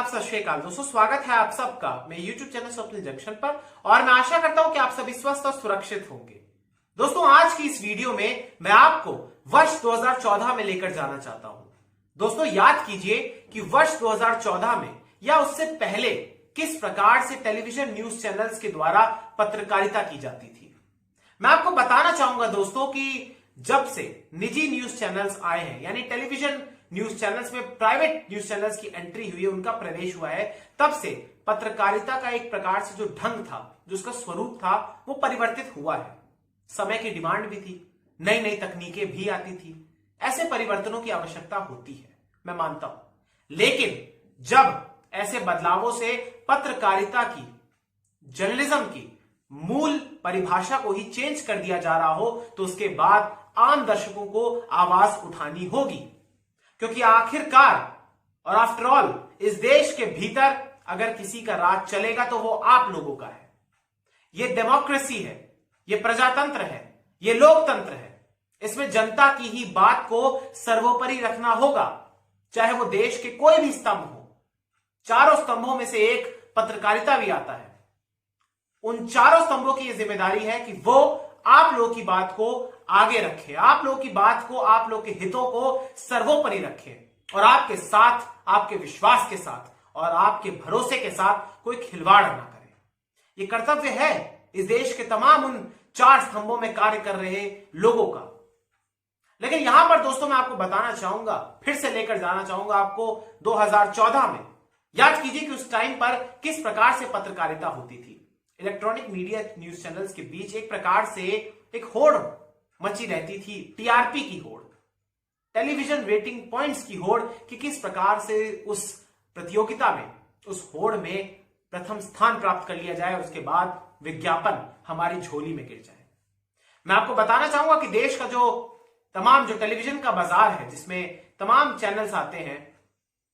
आदाब, सत श्री अकाल दोस्तों। स्वागत है आप सबका मेरे YouTube चैनल स्वप्निल जंक्शन पर और मैं आशा करता हूं कि आप सभी स्वस्थ और सुरक्षित होंगे। दोस्तों, आज की इस वीडियो में मैं आपको वर्ष 2014 में लेकर जाना चाहता हूं। दोस्तों, याद कीजिए कि वर्ष 2014 में या उससे पहले किस प्रकार से टेलीविजन न्यूज चैनल्स के द्वारा पत्रकारिता की जाती थी। मैं आपको बताना चाहूंगा दोस्तों कि जब से निजी न्यूज चैनल्स आए हैं, यानी टेलीविजन न्यूज चैनल्स में प्राइवेट न्यूज चैनल्स की एंट्री हुई है, उनका प्रवेश हुआ है, तब से पत्रकारिता का एक प्रकार से जो ढंग था, जो उसका स्वरूप था, वो परिवर्तित हुआ है। समय की डिमांड भी थी, नई नई तकनीकें भी आती थी, ऐसे परिवर्तनों की आवश्यकता होती है, मैं मानता हूं। लेकिन जब ऐसे बदलावों से पत्रकारिता की, जर्नलिज्म की मूल परिभाषा को ही चेंज कर दिया जा रहा हो, तो उसके बाद आम दर्शकों को आवाज उठानी होगी। क्योंकि आखिरकार और आफ्टर ऑल इस देश के भीतर अगर किसी का राज चलेगा तो वो आप लोगों का है। ये डेमोक्रेसी है, ये प्रजातंत्र है, ये लोकतंत्र है। इसमें जनता की ही बात को सर्वोपरि रखना होगा, चाहे वो देश के कोई भी स्तंभ हो। चारों स्तंभों में से एक पत्रकारिता भी आता है। उन चारों स्तंभों की यह जिम्मेदारी है कि वो आप लोगों की बात को आगे रखे, आप लोगों की बात को, आप लोगों के हितों को सर्वोपरि रखे और आपके साथ, आपके विश्वास के साथ और आपके भरोसे के साथ कोई खिलवाड़ ना करे। यह कर्तव्य है इस देश के तमाम उन चार स्तंभों में कार्य कर रहे लोगों का। लेकिन यहां पर दोस्तों मैं आपको बताना चाहूंगा, फिर से लेकर जाना चाहूंगा आपको 2014 में। याद कीजिए कि उस टाइम पर किस प्रकार से पत्रकारिता होती थी। इलेक्ट्रॉनिक मीडिया न्यूज चैनल्स के बीच एक प्रकार से एक होड़ मची रहती थी, टीआरपी की होड़, टेलीविजन रेटिंग पॉइंट्स की होड़, कि किस प्रकार से उस प्रतियोगिता में, उस होड़ में प्रथम स्थान प्राप्त कर लिया जाए, उसके बाद विज्ञापन हमारी झोली में गिर जाए। मैं आपको बताना चाहूंगा कि देश का जो टेलीविजन का बाजार है, जिसमें तमाम चैनल्स आते हैं,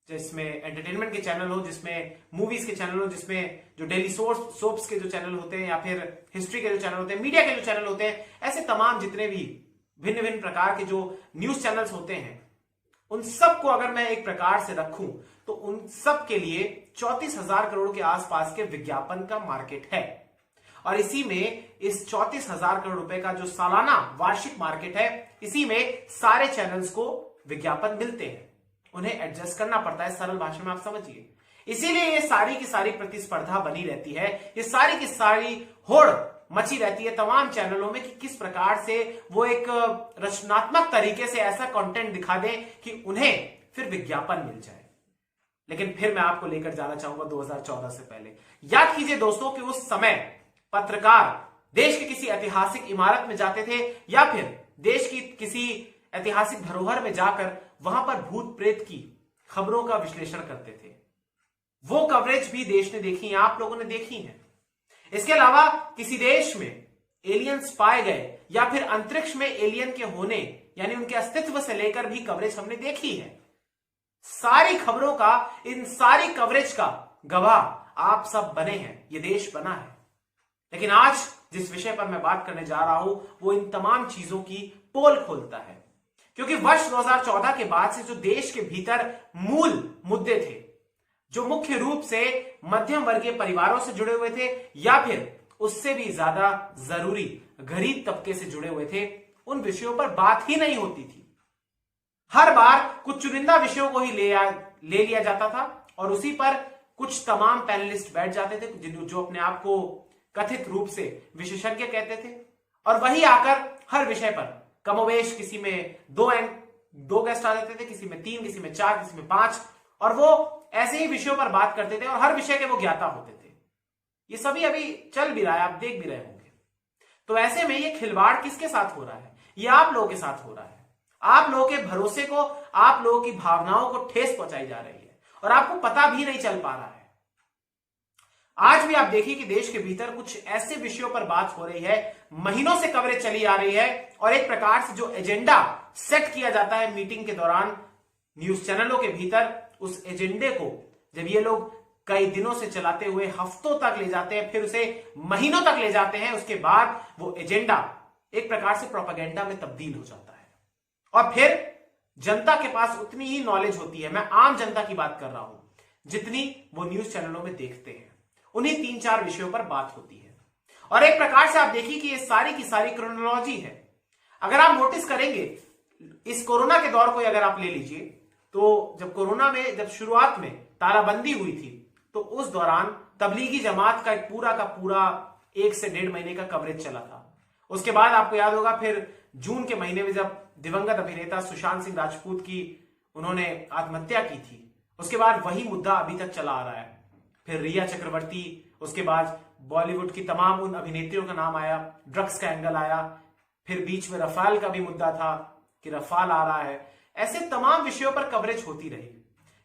जिसमें एंटरटेनमेंट के चैनल हो, जिसमें मूवीज के चैनल हो, जिसमें जो डेली सोप्स के जो चैनल होते हैं, या फिर हिस्ट्री के जो चैनल होते हैं, मीडिया के जो चैनल होते हैं, ऐसे तमाम जितने भी भिन्न भिन्न प्रकार के जो न्यूज चैनल्स होते हैं, उन सबको अगर मैं एक प्रकार से रखूं तो उन सब के लिए 34,000 करोड़ के आसपास के विज्ञापन का मार्केट है। और इसी में इस 34,000 करोड़ रुपए का जो सालाना वार्षिक मार्केट है, इसी में सारे चैनल्स को विज्ञापन मिलते हैं, उन्हें एडजस्ट करना पड़ता है। सरल भाषा में आप समझिए, इसीलिए ये सारी की सारी प्रतिस्पर्धा बनी रहती है, ये सारी की सारी होड़ मची रहती है तमाम चैनलों में कि किस प्रकार से वो एक रचनात्मक तरीके से ऐसा कंटेंट दिखा दें कि उन्हें फिर विज्ञापन मिल जाए। लेकिन फिर मैं आपको लेकर जाना चाहूंगा 2014 से पहले। याद कीजिए दोस्तों कि उस समय पत्रकार देश की किसी ऐतिहासिक इमारत में जाते थे या फिर देश की किसी ऐतिहासिक धरोहर में जाकर वहां पर भूत प्रेत की खबरों का विश्लेषण करते थे। वो कवरेज भी देश ने देखी है, आप लोगों ने देखी है। इसके अलावा किसी देश में एलियंस पाए गए या फिर अंतरिक्ष में एलियन के होने, यानी उनके अस्तित्व से लेकर भी कवरेज हमने देखी है। सारी खबरों का, इन सारी कवरेज का गवाह आप सब बने हैं, ये देश बना है। लेकिन आज जिस विषय पर मैं बात करने जा रहा हूं, वो इन तमाम चीजों की पोल खोलता है। क्योंकि वर्ष 2014 के बाद से जो देश के भीतर मूल मुद्दे थे, जो मुख्य रूप से मध्यम वर्गीय परिवारों से जुड़े हुए थे या फिर उससे भी ज्यादा जरूरी गरीब तबके से जुड़े हुए थे, उन विषयों पर बात ही नहीं होती थी। हर बार कुछ चुनिंदा विषयों को ही ले लिया जाता था और उसी पर कुछ तमाम पैनलिस्ट बैठ जाते थे, जो अपने आप को कथित रूप से विशेषज्ञ कहते थे, और वही आकर हर विषय पर कमोवेश किसी में दो गेस्ट आ जाते थे, किसी में 3, किसी में 4, किसी में 5, और वो ऐसे ही विषयों पर बात करते थे और हर विषय के वो ज्ञाता होते थे। ये सभी अभी चल भी रहा है, आप देख भी रहे होंगे। तो ऐसे में ये खिलवाड़ किसके साथ हो रहा है? ये आप लोगों के साथ हो रहा है। आप लोगों के भरोसे को, आप लोगों की भावनाओं को ठेस पहुंचाई जा रही है और आपको पता भी नहीं चल पा रहा है। आज भी आप देखिए कि देश के भीतर कुछ ऐसे विषयों पर बात हो रही है, महीनों से कवरेज चली आ रही है, और एक प्रकार से जो एजेंडा सेट किया जाता है मीटिंग के दौरान न्यूज चैनलों के भीतर, उस एजेंडे को जब ये लोग कई दिनों से चलाते हुए हफ्तों तक ले जाते हैं, फिर उसे महीनों तक ले जाते हैं, उसके बाद वो एजेंडा एक प्रकार से प्रोपेगेंडा में तब्दील हो जाता है। और फिर जनता के पास उतनी ही नॉलेज होती है, मैं आम जनता की बात कर रहा हूं, जितनी वो न्यूज चैनलों में देखते हैं। उन्हीं 3-4 विषयों पर बात होती है। और एक प्रकार से आप देखिए कि ये सारी की सारी क्रोनोलॉजी है। अगर आप नोटिस करेंगे इस कोरोना के दौर को अगर आप ले लीजिए, तो जब कोरोना में जब शुरुआत में तालाबंदी हुई थी, तो उस दौरान तबलीगी जमात का एक पूरा का पूरा 1 से 1.5 महीने का कवरेज चला था। उसके बाद आपको याद होगा फिर जून के महीने में जब दिवंगत अभिनेता सुशांत सिंह राजपूत की उन्होंने आत्महत्या की थी, उसके बाद वही मुद्दा अभी तक चला आ रहा है। फिर रिया चक्रवर्ती, उसके बाद बॉलीवुड की तमाम उन अभिनेत्रियों का नाम आया, ड्रग्स का एंगल आया, फिर बीच में रफाल का भी मुद्दा था कि रफाल आ रहा है। ऐसे तमाम विषयों पर कवरेज होती रही।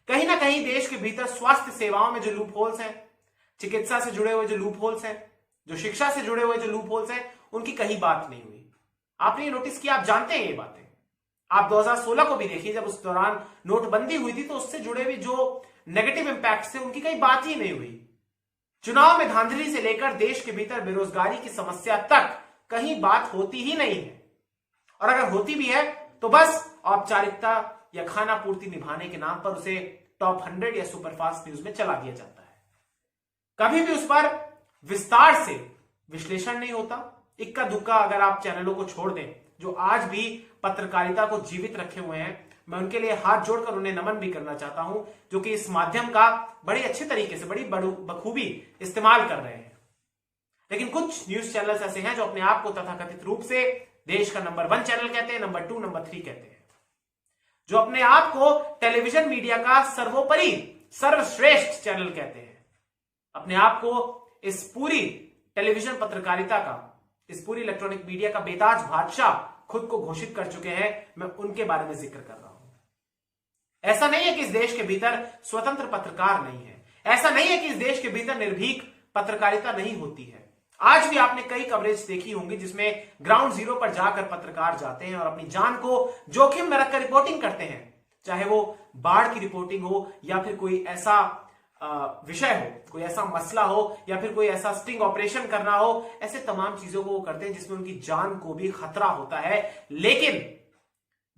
कहीं ना कहीं देश के भीतर स्वास्थ्य सेवाओं में जो लूप होल्स हैं, चिकित्सा से जुड़े हुए जो लूप होल्स हैं, जो शिक्षा से जुड़े हुए जो लूप होल्स हैं, उनकी कहीं बात नहीं हुई। आपने ये नोटिस किया, आप जानते हैं ये बातें। आप 2016 को भी देखिए, जब उस दौरान नोटबंदी हुई थी, तो उससे जुड़े हुए जो नेगेटिव इंपैक्ट थे उनकी कहीं बात ही नहीं हुई। चुनाव में धांधली से लेकर देश के भीतर बेरोजगारी की समस्या तक कहीं बात होती ही नहीं है। और अगर होती भी है तो बस औपचारिकता या खाना पूर्ति निभाने के नाम पर उसे टॉप 100 या सुपरफास्ट न्यूज में चला दिया जाता है। कभी भी उस पर विस्तार से विश्लेषण नहीं होता। इक्का दुक्का अगर आप चैनलों को छोड़ दें जो आज भी पत्रकारिता को जीवित रखे हुए हैं, मैं उनके लिए हाथ जोड़कर उन्हें नमन भी करना चाहता हूं, जो कि इस माध्यम का बड़े अच्छे तरीके से, बड़ी बखूबी इस्तेमाल कर रहे हैं। लेकिन कुछ न्यूज चैनल्स ऐसे हैं जो अपने आप को तथाकथित रूप से देश का नंबर 1 चैनल कहते हैं, नंबर 2, नंबर 3 कहते हैं, जो अपने आप को टेलीविजन मीडिया का सर्वोपरि सर्वश्रेष्ठ चैनल कहते हैं, अपने आप को इस पूरी टेलीविजन पत्रकारिता का, इस पूरी इलेक्ट्रॉनिक मीडिया का बेताज बादशाह खुद को घोषित कर चुके हैं। मैं उनके बारे में जिक्र कर रहा हूं। ऐसा नहीं है कि इस देश के भीतर स्वतंत्र पत्रकार नहीं है, ऐसा नहीं है कि इस देश के भीतर निर्भीक पत्रकारिता नहीं होती है। आज भी आपने कई कवरेज देखी होंगी जिसमें ग्राउंड जीरो पर जाकर पत्रकार जाते हैं और अपनी जान को जोखिम में रखकर रिपोर्टिंग करते हैं, चाहे वो बाढ़ की रिपोर्टिंग हो या फिर कोई ऐसा विषय हो, कोई ऐसा मसला हो या फिर कोई ऐसा स्टिंग ऑपरेशन करना हो। ऐसे तमाम चीजों को वो करते हैं जिसमें उनकी जान को भी खतरा होता है, लेकिन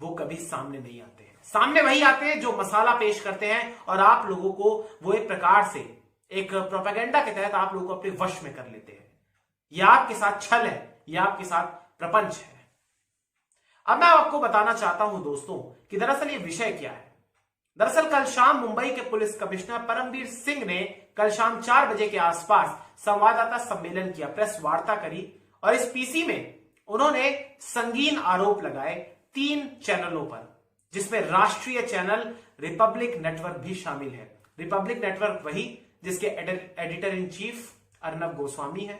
वो कभी सामने नहीं आते हैं। सामने वही आते हैं जो मसाला पेश करते हैं और आप लोगों को वो एक प्रकार से एक प्रोपेगेंडा के तहत आप लोगों को अपने वश में कर लेते हैं। यह आपके साथ छल है, यह आपके साथ प्रपंच है। अब मैं आपको बताना चाहता हूं दोस्तों कि दरअसल ये विषय क्या है। दरअसल कल शाम मुंबई के पुलिस कमिश्नर परमवीर सिंह ने कल शाम 4 बजे के आसपास संवाददाता सम्मेलन किया, प्रेस वार्ता करी और इस पीसी में उन्होंने संगीन आरोप लगाए 3 चैनलों पर, जिसमें राष्ट्रीय चैनल रिपब्लिक नेटवर्क भी शामिल है। रिपब्लिक नेटवर्क वही जिसके editor in chief Arnab Goswami है,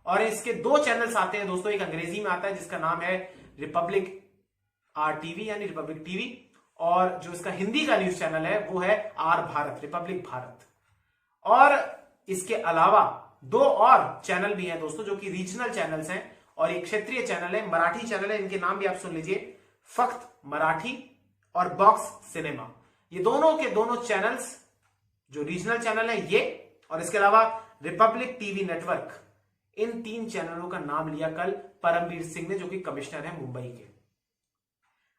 और इसके 2 चैनल्स आते हैं दोस्तों। एक अंग्रेजी में आता है जिसका नाम है रिपब्लिक RTV यानी रिपब्लिक टीवी, और जो इसका हिंदी का न्यूज चैनल है वो है R भारत, रिपब्लिक भारत। और इसके अलावा 2 और चैनल भी हैं दोस्तों जो कि रीजनल चैनल्स हैं, और एक क्षेत्रीय चैनल है, मराठी चैनल है। इनके नाम भी आप सुन लीजिए, फक्त मराठी और बॉक्स सिनेमा। ये दोनों के दोनों चैनल्स जो रीजनल चैनल है ये, और इसके अलावा रिपब्लिक टीवी नेटवर्क, इन 3 चैनलों का नाम लिया कल परमवीर सिंह ने, जो कि कमिश्नर है मुंबई के।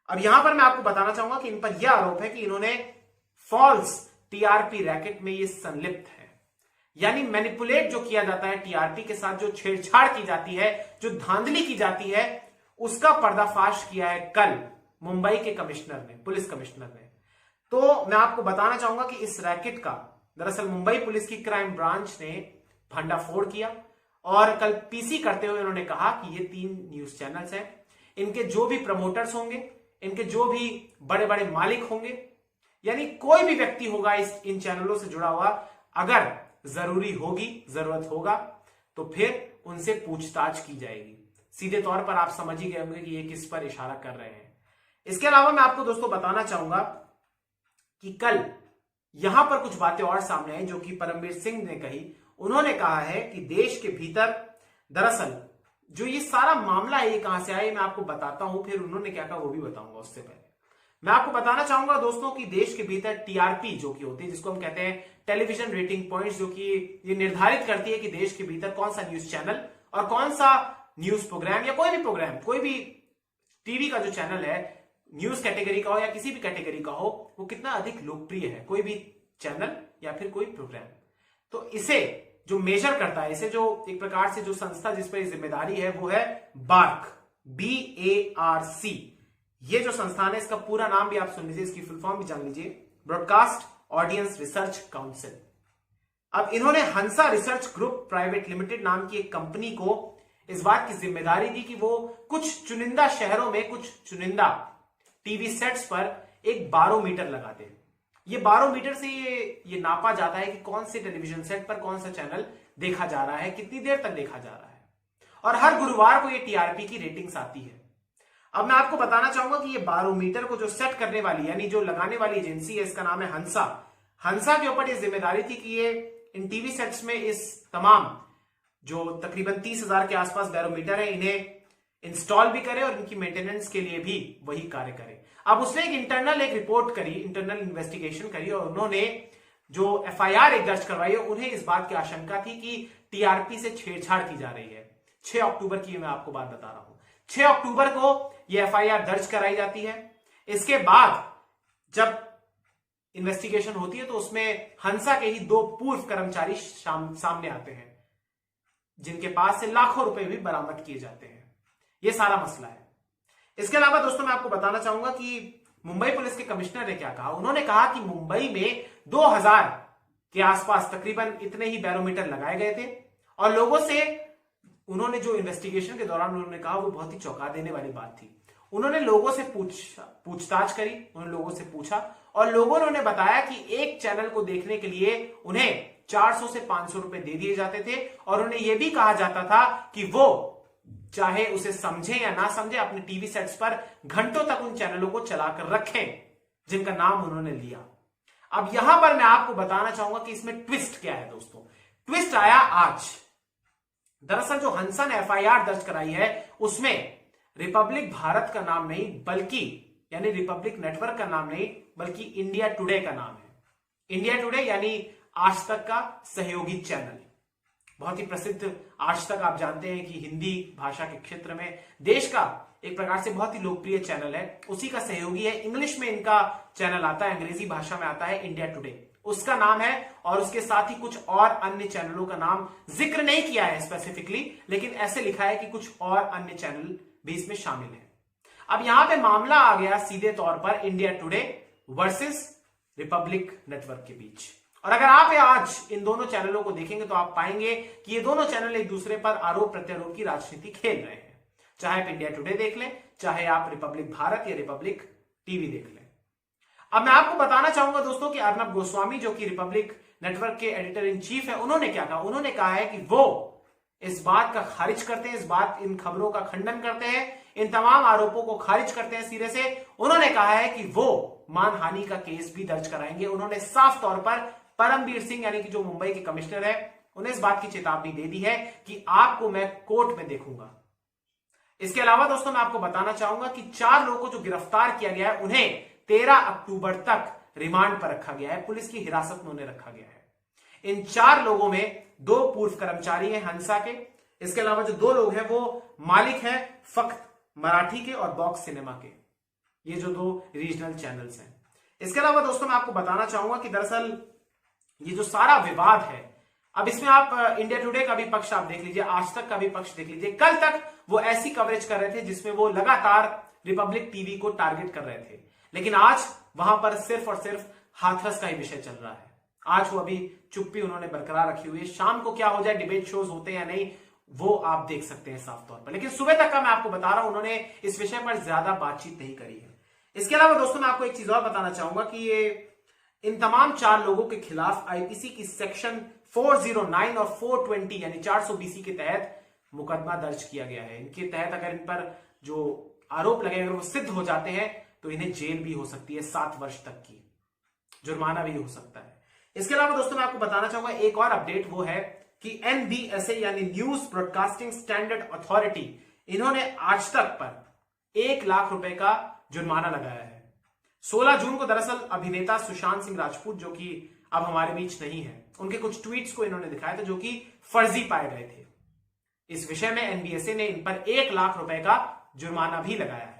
अब यहां पर मैं आपको बताना चाहूंगा कि इन पर यह आरोप है कि इन्होंने फॉल्स TRP रैकेट में ये संलिप्त है, यानी मैनिपुलेट जो किया जाता है TRP के साथ, जो छेड़छाड़ की जाती है, जो धांधली की जाती है, उसका पर्दाफाश किया है कल मुंबई के कमिश्नर ने, पुलिस कमिश्नर ने। तो मैं आपको बताना चाहूंगा कि इस रैकेट का दरअसल मुंबई पुलिस की क्राइम ब्रांच ने भंडाफोड़ किया, और कल पीसी करते हुए उन्होंने कहा कि ये 3 न्यूज चैनल्स हैं, इनके जो भी प्रमोटर्स होंगे, इनके जो भी बड़े बड़े मालिक होंगे, यानी कोई भी व्यक्ति होगा इन चैनलों से जुड़ा हुआ, अगर जरूरी होगी, जरूरत होगा, तो फिर उनसे पूछताछ की जाएगी। सीधे तौर पर आप समझ ही गए होंगे कि ये किस पर इशारा कर रहे हैं। इसके अलावा मैं आपको दोस्तों बताना चाहूंगा कि कल यहां पर कुछ बातें और सामने आई जो कि परमवीर सिंह ने कही। उन्होंने कहा है कि देश के भीतर दरअसल जो ये सारा मामला है ये कहां से आया, मैं आपको बताता हूं, फिर उन्होंने क्या कहा वो भी बताऊंगा। उससे पहले मैं आपको बताना चाहूंगा दोस्तों कि देश के भीतर TRP जो कि होती है, जिसको हम कहते हैं टेलीविजन रेटिंग पॉइंट्स, जो कि ये निर्धारित करती है कि देश के भीतर कौन सा न्यूज चैनल और कौन सा न्यूज प्रोग्राम या कोई भी प्रोग्राम, कोई भी टीवी का जो चैनल है, न्यूज कैटेगरी का हो या किसी भी कैटेगरी का हो, वो कितना अधिक लोकप्रिय है। कोई भी चैनल या फिर कोई प्रोग्राम। तो इसे जो मेजर करता है, इसे जो एक प्रकार से जो संस्था जिस पर जिम्मेदारी है वो है बार्क, BARC। ये जो संस्थान है, इसका पूरा नाम भी आप सुन लीजिए, इसकी फुल फॉर्म भी जान लीजिए, ब्रॉडकास्ट ऑडियंस रिसर्च काउंसिल। अब इन्होंने हंसा रिसर्च ग्रुप प्राइवेट लिमिटेड नाम की एक कंपनी को इस बात की जिम्मेदारी दी कि वो कुछ चुनिंदा शहरों में कुछ चुनिंदा टीवी सेट्स पर एक बारोमीटर लगा दे। ये बारोमीटर से ये नापा जाता है कि कौन से टेलीविजन सेट पर कौन सा चैनल देखा जा रहा है, कितनी देर तक देखा जा रहा है, और हर गुरुवार को ये टीआरपी की रेटिंग्स आती है। अब मैं आपको बताना चाहूंगा कि ये बारोमीटर को जो सेट करने वाली यानी जो लगाने वाली एजेंसी है, इसका नाम है हंसा। हंसा के ऊपर ये जिम्मेदारी थी कि ये इन टीवी सेट्स में इस तमाम जो तकरीबन 30,000 के आसपास बैरोमीटर है, इन्हें इंस्टॉल भी करे और इनकी मेंटेनेंस के लिए भी वही कार्य करे। अब उसने एक रिपोर्ट करी, इंटरनल इन्वेस्टिगेशन करी, और उन्होंने जो एफआईआर एक दर्ज करवाई है, उन्हें इस बात की आशंका थी कि टीआरपी से छेड़छाड़ की जा रही है। 6 अक्टूबर की मैं आपको बात बता रहा हूं। 6 अक्टूबर को यह एफआईआर दर्ज कराई जाती है। इसके बाद जब इन्वेस्टिगेशन होती है तो उसमें हंसा के ही 2 पूर्व कर्मचारी सामने आते हैं, जिनके पास से लाखों रुपए भी बरामद किए जाते हैं। यह सारा मसला है। इसके अलावा दोस्तों मैं आपको बताना चाहूंगा कि मुंबई पुलिस के कमिश्नर ने क्या कहा। उन्होंने कहा कि मुंबई में 2000 के आसपास तकरीबन इतने ही बैरोमीटर लगाए गए थे, और लोगों से उन्होंने जो इन्वेस्टिगेशन के दौरान उन्होंने कहा वो बहुत ही चौंका देने वाली बात थी। उन्होंने लोगों से पूछताछ करी, उन्होंने लोगों से पूछा, और लोगों ने उन्हें बताया कि एक चैनल को देखने के लिए उन्हें 400 से 500 रुपए दे दिए जाते थे, और उन्हें यह भी कहा जाता था कि वो चाहे उसे समझे या ना समझे, अपने टीवी सेट्स पर घंटों तक उन चैनलों को चलाकर रखें जिनका नाम उन्होंने लिया। अब यहां पर मैं आपको बताना चाहूंगा कि इसमें ट्विस्ट क्या है दोस्तों। ट्विस्ट आया आज। दरअसल जो हंसा ने एफआईआर दर्ज कराई है, उसमें रिपब्लिक भारत का नाम नहीं, बल्कि यानी रिपब्लिक नेटवर्क का नाम नहीं, बल्कि इंडिया टुडे का नाम है। इंडिया टुडे यानी आज तक का सहयोगी चैनल। बहुत ही प्रसिद्ध आज तक, आप जानते हैं कि हिंदी भाषा के क्षेत्र में देश का एक प्रकार से बहुत ही लोकप्रिय चैनल है, उसी का सहयोगी है। इंग्लिश में इनका चैनल आता है, अंग्रेजी भाषा में आता है इंडिया टुडे, उसका नाम है। और उसके साथ ही कुछ और अन्य चैनलों का नाम जिक्र नहीं किया है स्पेसिफिकली, लेकिन ऐसे लिखा है कि कुछ और अन्य चैनल भी इसमें शामिल है। अब यहां पे मामला आ गया सीधे तौर पर India today versus Republic network के बीच। और अगर आप आज इन दोनों चैनलों को देखेंगे तो आप पाएंगे कि ये दोनों चैनल एक दूसरे पर आरोप प्रत्यारोप की राजनीति खेल रहे हैं। चाहे आप इंडिया टुडे देख लें, चाहे आप रिपब्लिक भारत या रिपब्लिक टीवी देख लें। अब मैं आपको बताना चाहूंगा दोस्तों कि अर्नब गोस्वामी, जो कि रिपब्लिक नेटवर्क के एडिटर इन चीफ है, उन्होंने क्या कहा। उन्होंने कहा है कि वो इस बात का खारिज करते हैं, इन खबरों का खंडन करते हैं, इन तमाम आरोपों को खारिज करते हैं सिरे से। उन्होंने कहा है कि वो मानहानि का केस भी दर्ज कराएंगे। उन्होंने साफ तौर पर परमबीर सिंह यानी कि जो मुंबई के कमिश्नर है, उन्हें इस बात की चेतावनी दे दी है कि आपको मैं कोर्ट में देखूंगा। इसके अलावा दोस्तों मैं आपको बताना चाहूंगा कि 4 लोगों को जो गिरफ्तार किया गया है, उन्हें 13 अक्टूबर तक रिमांड पर रखा गया है, पुलिस की हिरासत में उन्हें रखा गया है। इन 4 लोगों में 2 पूर्व कर्मचारी हैं हंसा के। इसके अलावा जो 2 लोग हैं वो मालिक हैं फक्त मराठी के और बॉक्स सिनेमा के, ये जो 2 रीजनल चैनल्स हैं। इसके अलावा दोस्तों मैं आपको बताना चाहूंगा कि दरअसल ये जो सारा विवाद है, अब इसमें आप इंडिया टुडे का भी पक्ष आप देख लीजिए, आज तक का भी पक्ष देख लीजिए। कल तक वो ऐसी कवरेज कर रहे थे जिसमें वो लगातार रिपब्लिक टीवी को टारगेट कर रहे थे, लेकिन आज वहां पर सिर्फ और सिर्फ हाथरस का ही विषय चल रहा है। आज वो अभी चुप्पी उन्होंने बरकरार रखी हुई है। शाम को क्या हो जाए, डिबेट शोज होते हैं या नहीं, वो आप देख सकते हैं साफ तौर पर, लेकिन सुबह तक का मैं आपको बता रहा हूं, उन्होंने इस विषय पर ज्यादा बातचीत नहीं करी है। इसके अलावा दोस्तों मैं आपको एक चीज और बताना चाहूंगा कि ये इन तमाम 4 लोगों के खिलाफ आईपीसी की सेक्शन 409 और 420 यानी 420 के तहत मुकदमा दर्ज किया गया है। इनके तहत अगर इन पर जो आरोप लगे अगर वो सिद्ध हो जाते हैं तो इन्हें जेल भी हो सकती है 7 वर्ष तक की, जुर्माना भी हो सकता है। इसके अलावा दोस्तों मैं आपको बताना चाहूंगा एक और अपडेट, वो है कि NBSA यानी न्यूज ब्रॉडकास्टिंग स्टैंडर्ड अथॉरिटी, इन्होंने आज तक पर 1 लाख रुपए का जुर्माना लगाया है। 16 जून को दरअसल अभिनेता सुशांत सिंह राजपूत, जो कि अब हमारे बीच नहीं है, उनके कुछ ट्वीट्स को इन्होंने दिखाया था जो कि फर्जी पाए गए थे। इस विषय में NBSA ने इन पर 1 लाख रुपए का जुर्माना भी लगाया है।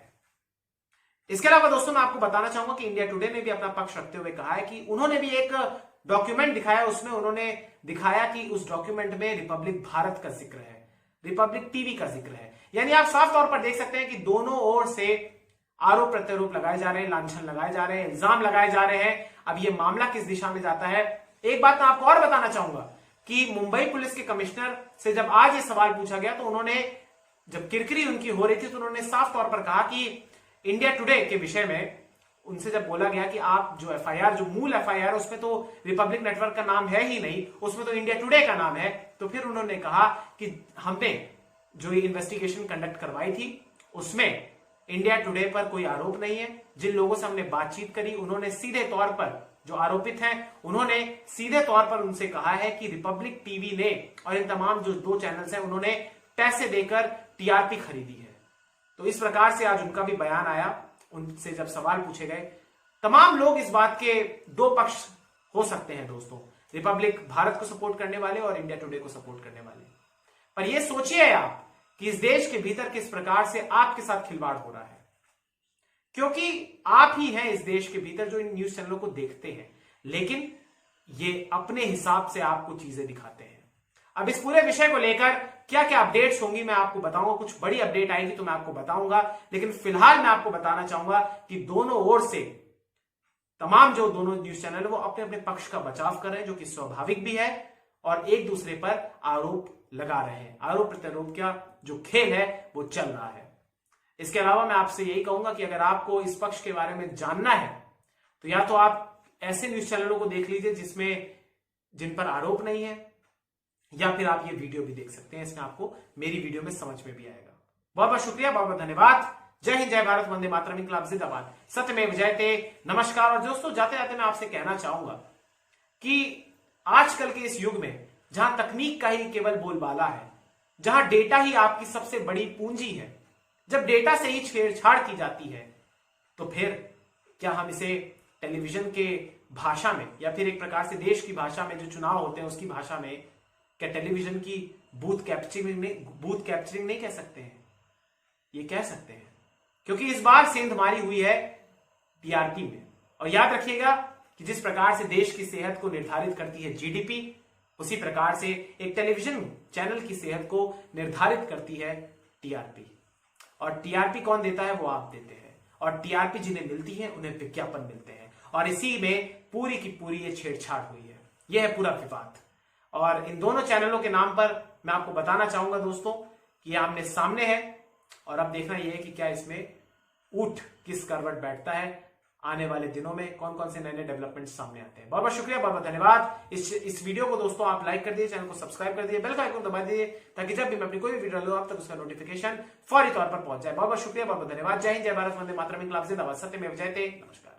इसके अलावा दोस्तों मैं आपको बताना चाहूंगा कि इंडिया टुडे ने भी अपना पक्ष रखते हुए कहा है कि उन्होंने भी एक डॉक्यूमेंट दिखाया, उसमें उन्होंने दिखाया कि उस डॉक्यूमेंट में रिपब्लिक भारत का जिक्र है, रिपब्लिक टीवी का जिक्र है। यानी आप साफ तौर पर देख सकते हैं कि दोनों ओर से आरोप प्रत्यारोप लगाए जा रहे हैं, लांछन लगाए जा रहे हैं, इल्जाम लगाए जा रहे हैं। अब ये मामला किस दिशा में जाता है, एक बात मैं आपको और बताना चाहूंगा कि मुंबई पुलिस के कमिश्नर से जब आज ये सवाल पूछा गया तो उन्होंने, जब किरकिरी उनकी हो रही थी, तो उन्होंने साफ तौर पर कहा कि इंडिया टुडे के विषय में उनसे जब बोला गया कि आप जो एफआईआर, जो मूल एफआईआर, उसमें तो रिपब्लिक नेटवर्क का नाम है ही नहीं, उसमें तो इंडिया टुडे का नाम है। तो फिर उन्होंने कहा कि हमने जो ये इन्वेस्टिगेशन कंडक्ट करवाई थी उसमें इंडिया टुडे पर कोई आरोप नहीं है। जिन लोगों से हमने बातचीत करी उन्होंने सीधे तौर पर, जो आरोपित हैं, उन्होंने सीधे तौर पर उनसे कहा है कि रिपब्लिक टीवी ने और इन तमाम जो 2 चैनल्स हैं उन्होंने पैसे देकर टीआरपी खरीदी है। तो इस प्रकार से आज उनका भी बयान आया। उनसे जब सवाल पूछे गए, तमाम लोग इस बात के 2 पक्ष हो सकते हैं दोस्तों, रिपब्लिक भारत को सपोर्ट करने वाले और इंडिया टुडे को सपोर्ट करने वाले। पर यह सोचिए आप कि इस देश के भीतर किस प्रकार से आपके साथ खिलवाड़ हो रहा है, क्योंकि आप ही हैं इस देश के भीतर जो इन न्यूज चैनलों को देखते हैं, लेकिन ये अपने हिसाब से आपको चीजें दिखाते हैं। अब इस पूरे विषय को लेकर क्या क्या अपडेट्स होंगी मैं आपको बताऊंगा, कुछ बड़ी अपडेट आएगी तो मैं आपको बताऊंगा, लेकिन फिलहाल मैं आपको बताना चाहूंगा कि दोनों ओर से तमाम जो दोनों न्यूज चैनल है वो अपने अपने पक्ष का बचाव कर रहे हैं, जो कि स्वाभाविक भी है, और एक दूसरे पर आरोप लगा रहे हैं। आरोप प्रत्यारोप का जो खेल है वो चल रहा है। इसके अलावा मैं आपसे यही कहूंगा कि अगर आपको इस पक्ष के बारे में जानना है तो या तो आप ऐसे न्यूज चैनलों को देख लीजिए जिन पर आरोप नहीं है, या फिर आप ये वीडियो भी देख सकते हैं, इसमें आपको मेरी वीडियो में समझ में भी आएगा। बहुत बहुत शुक्रिया, बहुत बहुत धन्यवाद। जय हिंद, जय भारत, वंदे मातरम, इनकलाब जिंदाबाद, सत्यमेव जयते। नमस्कार। और दोस्तों, जाते जाते मैं आपसे कहना चाहूंगा कि आजकल के इस युग में जहां तकनीक का ही केवल बोलबाला है, जहां डेटा ही आपकी सबसे बड़ी पूंजी है, जब डेटा से ही छेड़छाड़ की जाती है, तो फिर क्या हम इसे टेलीविजन के भाषा में या फिर एक प्रकार से देश की भाषा में, जो चुनाव होते हैं उसकी भाषा में, क्या टेलीविजन की बूथ कैप्चरिंग नहीं कह सकते हैं? ये कह सकते हैं, क्योंकि इस बार सेंधमारी हुई है टीआरपी में। और याद रखिएगा कि जिस प्रकार से देश की सेहत को निर्धारित करती है जीडीपी, उसी प्रकार से एक टेलीविजन चैनल की सेहत को निर्धारित करती है टीआरपी। और टीआरपी कौन देता है? वो आप देते हैं। और टीआरपी जिन्हें मिलती है उन्हें विज्ञापन मिलते हैं, और इसी में पूरी की पूरी ये छेड़छाड़ हुई है। यह है पूरा विवाद। और इन दोनों चैनलों के नाम पर मैं आपको बताना चाहूंगा दोस्तों कि आमने सामने है, और अब देखना यह है कि क्या इसमें ऊंट किस करवट बैठता है। आने वाले दिनों में कौन कौन से नए नए डेवलपमेंट सामने आते हैं। बहुत बहुत शुक्रिया, बहुत बहुत धन्यवाद। इस वीडियो को दोस्तों आप लाइक कर दिए, चैनल को सब्सक्राइब कर दिए, बेल का आइकन दबा दीजिए, ताकि जब भी मैं अपनी कोई भी वीडियो लूं आप तक उसका नोटिफिकेशन फौरी तौर पर पहुंच जाए। बहुत बहुत शुक्रिया, बहुत बहुत धन्यवाद। जय हिंद, जय भारत, वंदे मातरम, इनकलाब जिंदाबाद, सत्यमेव जयते। नमस्कार।